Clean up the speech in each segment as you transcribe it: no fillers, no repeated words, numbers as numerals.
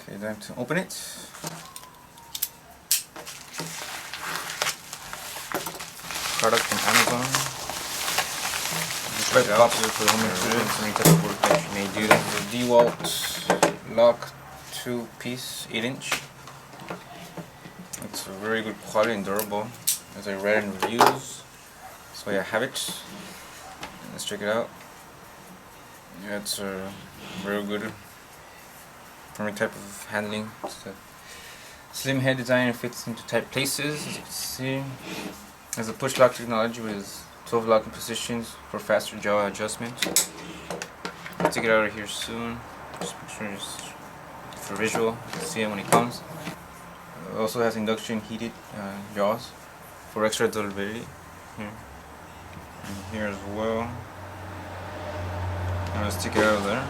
Okay, time to open it. Product from Amazon. It's quite popular for home improvement. Any type of work that you may do. This is a Dewalt lock 2-piece 8-inch. It's a very good quality and durable, as I read in reviews. So yeah, I have it. Let's check it out. Yeah, it's very good for any type of handling. It's a slim head design and fits into tight places, as you can see. It has a push lock technology with 12 locking positions for faster jaw adjustment. I'll take it out of here soon. Just make sure just for visual, you can see it when it comes. It also has induction heated jaws for extra durability. Here and here as well. Now let's take it out of there.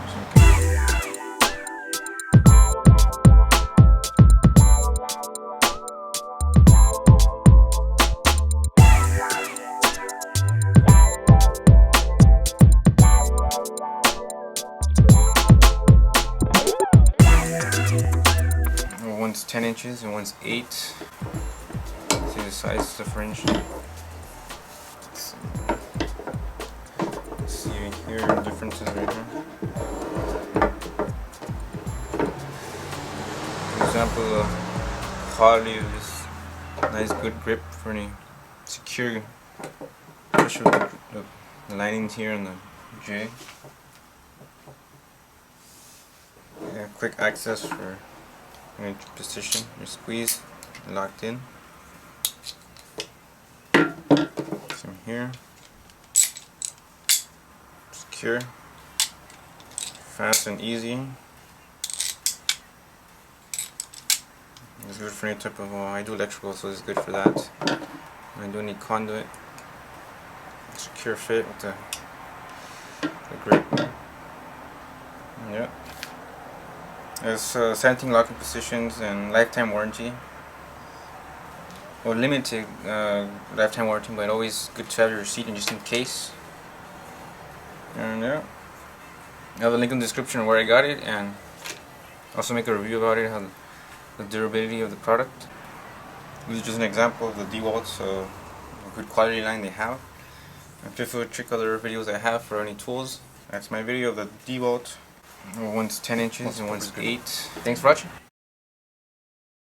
One's 10 inches and one's 8. See the size difference. Let's see here the differences right here. For example, the quality of this nice good grip for any secure push of the linings here and the J. Yeah, quick access for any position. You squeeze, locked in. Same here. Secure, fast and easy. It's good for any type of, I do electrical, so it's good for that. I do need conduit. Secure fit with the grip. Yeah. There's 17 locking positions and lifetime warranty. Or limited lifetime warranty, but always good to have your receipt and just in case. And yeah, I have a link in the description where I got it, and also make a review about it, how the durability of the product. This is just an example of the Dewalt, so a good quality line they have. And feel free to check other videos I have for any tools. That's my video of the Dewalt. One's 10 inches and one's 8. Thanks for watching.